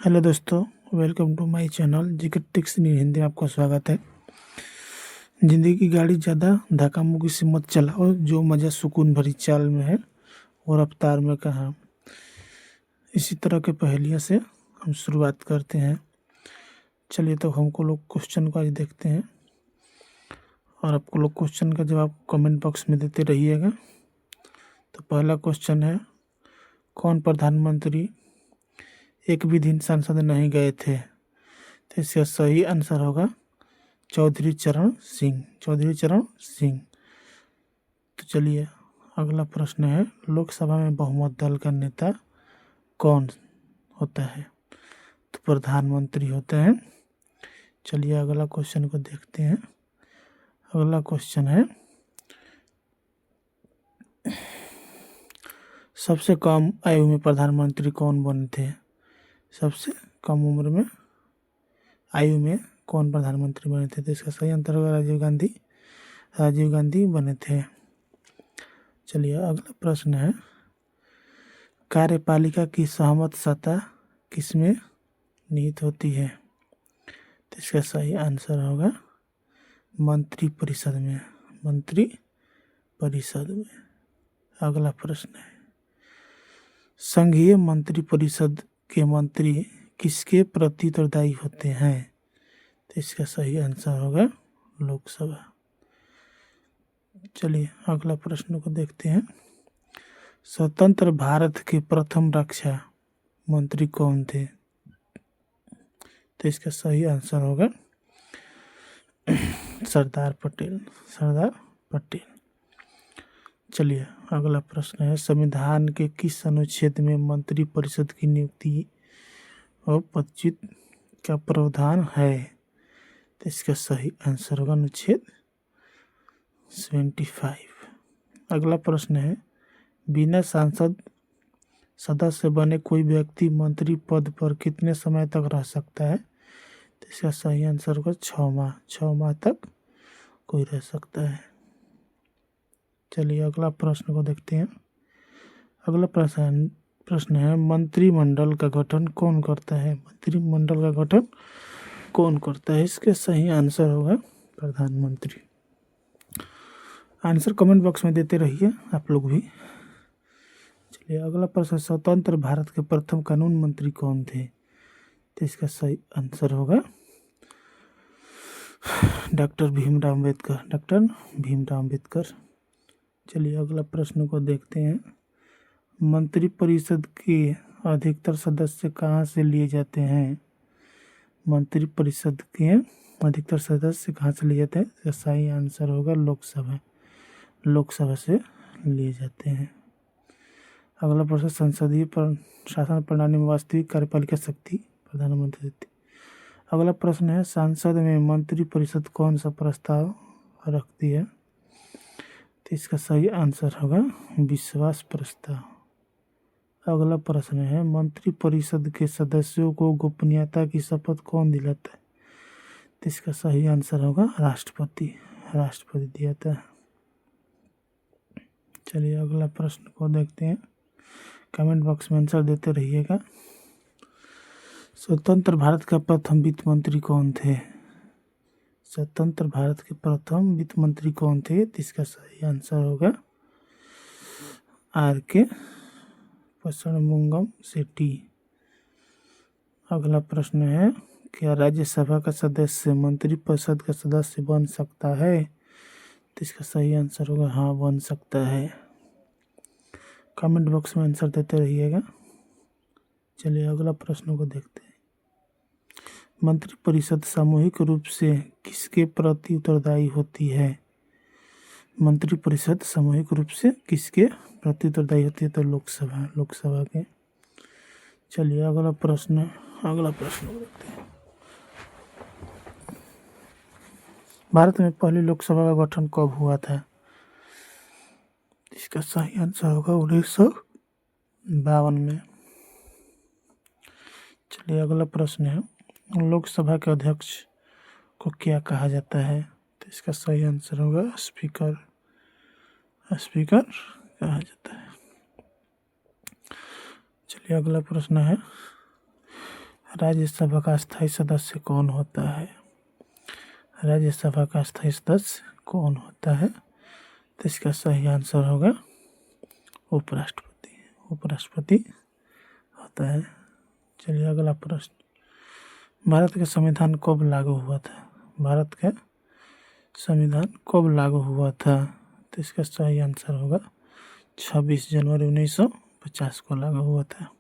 Hello दोस्तों, welcome to my channel GK tricks in Hindi में आपका स्वागत है। ज़िंदगी की गाड़ी ज़्यादा धक्का मुक्की से मत चलाओ, जो मज़ा सुकून भरी चाल में है और रफ्तार में कहाँ। इसी तरह के पहेलियों से हम शुरुआत करते हैं। चलिए तो हमको लोग क्वेश्चन को आज देखते हैं और आपको लोग क्वेश्चन का जवाब कमेंट बॉक्स में देते रहिएगा। तो पहला क्वेश्चन है, कौन प्रधानमंत्री एक भी दिन संसद नहीं गए थे? तो इसका सही आंसर होगा चौधरी चरण सिंह। चौधरी चरण सिंह। तो चलिए अगला प्रश्न है, लोकसभा में बहुमत दल का नेता कौन होता है? तो प्रधानमंत्री होते हैं। चलिए अगला क्वेश्चन को देखते हैं। अगला क्वेश्चन है, सबसे कम आयु में प्रधानमंत्री कौन बने थे? सबसे कम उम्र में आयु में कौन प्रधानमंत्री बने थे? तो इसका सही आंसर होगा राजीव गांधी। राजीव गांधी बने थे। चलिए अगला प्रश्न है, कार्यपालिका की सहमत सत्ता किसमें निहित होती है? तो इसका सही आंसर होगा मंत्री परिषद में। मंत्री परिषद में। अगला प्रश्न है, संघीय मंत्री परिषद के मंत्री किसके प्रति उत्तरदायी होते हैं? तो इसका सही आंसर होगा लोकसभा। चलिए अगला प्रश्न को देखते हैं, स्वतंत्र भारत के प्रथम रक्षा मंत्री कौन थे? तो इसका सही आंसर होगा सरदार पटेल। सरदार पटेल। चलिए अगला प्रश्न है, संविधान के किस अनुच्छेद में मंत्री परिषद की नियुक्ति और पदच्युत का प्रावधान है? तो इसका सही आंसर होगा अनुच्छेद 75। अगला प्रश्न है, बिना सांसद सदस्य बने कोई व्यक्ति मंत्री पद पर कितने समय तक रह सकता है? तो इसका सही आंसर होगा 6 माह। 6 माह तक कोई रह सकता है। चलिए अगला प्रश्न को देखते हैं। अगला प्रश्न है, मंत्रिमंडल का गठन कौन करता है? मंत्रिमंडल का गठन कौन करता है? इसके सही आंसर होगा प्रधानमंत्री। आंसर कमेंट बॉक्स में देते रहिए आप लोग भी। चलिए अगला प्रश्न, स्वतंत्र भारत के प्रथम कानून मंत्री कौन थे? तो इसका सही आंसर होगा डॉक्टर भीमराव अम्बेडकर। डॉक्टर भीमराव अम्बेडकर। चलिए अगला प्रश्न को देखते हैं, मंत्रिपरिषद के अधिकतर सदस्य कहाँ से लिए जाते हैं? मंत्रिपरिषद के अधिकतर सदस्य कहाँ से लिए जाते हैं? इसका सही आंसर होगा लोकसभा। लोकसभा से लिए जाते हैं। अगला प्रश्न, संसदीय शासन प्रणाली में वास्तविक कार्यपालिका शक्ति प्रधानमंत्री देती। अगला प्रश्न है, संसद में मंत्रिपरिषद कौन सा प्रस्ताव रखती है? तो इसका सही आंसर होगा विश्वास प्रस्ताव। अगला प्रश्न है, मंत्रिपरिषद के सदस्यों को गोपनीयता की शपथ कौन दिलाता है? तो इसका सही आंसर होगा राष्ट्रपति। राष्ट्रपति दिलाता है। चलिए अगला प्रश्न को देखते हैं, कमेंट बॉक्स में आंसर देते रहिएगा। स्वतंत्र भारत का प्रथम वित्त मंत्री कौन थे? स्वतंत्र भारत के प्रथम वित्त मंत्री कौन थे? तो इसका सही आंसर होगा आर.के. पसड़मुंगम सेठी। अगला प्रश्न है, क्या राज्यसभा का सदस्य मंत्रिपरिषद का सदस्य बन सकता है? तो इसका सही आंसर होगा हाँ, बन सकता है। कमेंट बॉक्स में आंसर देते रहिएगा। चलिए अगला प्रश्न को देखते हैं, मंत्रिपरिषद सामूहिक रूप से किसके प्रति उत्तरदायी होती है? मंत्रिपरिषद सामूहिक रूप से किसके प्रति उत्तरदायी होती है? तो लोकसभा। लोकसभा के। चलिए अगला प्रश्न देखते हैं, भारत में पहली लोकसभा का गठन कब हुआ था? इसका सही आंसर होगा 1952 में। चलिए अगला प्रश्न है, लोकसभा के अध्यक्ष को क्या कहा जाता है? तो इसका सही आंसर होगा स्पीकर। स्पीकर कहा जाता है। चलिए अगला प्रश्न है, राज्यसभा का स्थायी सदस्य कौन होता है? राज्यसभा का स्थायी सदस्य कौन होता है? तो इसका सही आंसर होगा उपराष्ट्रपति। उपराष्ट्रपति होता है। चलिए अगला प्रश्न, भारत का संविधान कब लागू हुआ था? भारत का संविधान कब लागू हुआ था? तो इसका सही आंसर होगा 26 जनवरी 1950 को लागू हुआ था।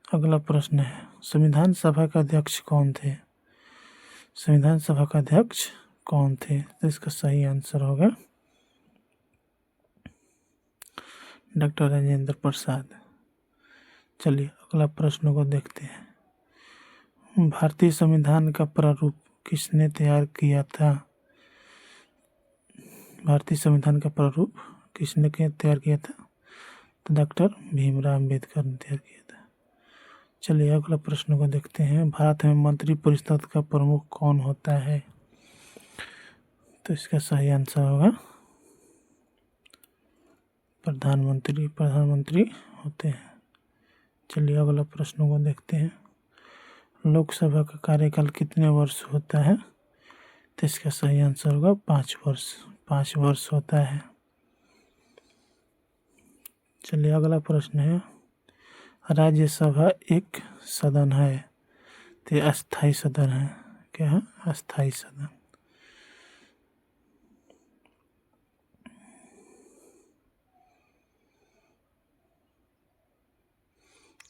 अगला प्रश्न है, संविधान सभा का अध्यक्ष कौन थे? संविधान सभा का अध्यक्ष कौन थे? तो इसका सही आंसर होगा डॉक्टर राजेंद्र प्रसाद। चलिए अगला प्रश्न को देखते हैं, भारतीय संविधान का प्रारूप किसने तैयार किया था? भारतीय संविधान का प्रारूप किसने तैयार किया था? तो डॉक्टर भीमराव अम्बेडकर ने तैयार किया था। चलिए अगला प्रश्न को देखते हैं, भारत में मंत्रिपरिषद का प्रमुख कौन होता है? तो इसका सही आंसर होगा प्रधानमंत्री। प्रधानमंत्री होते हैं। चलिए अगला प्रश्न को देखते हैं, लोकसभा का कार्यकाल कितने वर्ष होता है? तो इसका सही आंसर होगा 5 वर्ष। 5 वर्ष होता है। चलिए अगला प्रश्न है, राज्यसभा एक सदन है, तो अस्थाई सदन है। क्या है? अस्थाई सदन।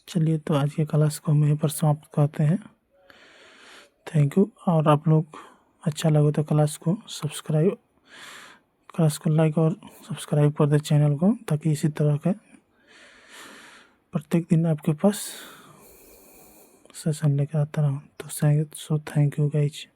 चलिए तो आज के क्लास को हम यहीं पर समाप्त करते हैं। Thank you. और आप लोग अच्छा लगे तो क्लास को लाइक और सब्सक्राइब कर दे चैनल को, ताकि इसी तरह के प्रत्येक दिन आपके पास सेशन लेकर आता रहूँ। तो थैंक यू गाइज।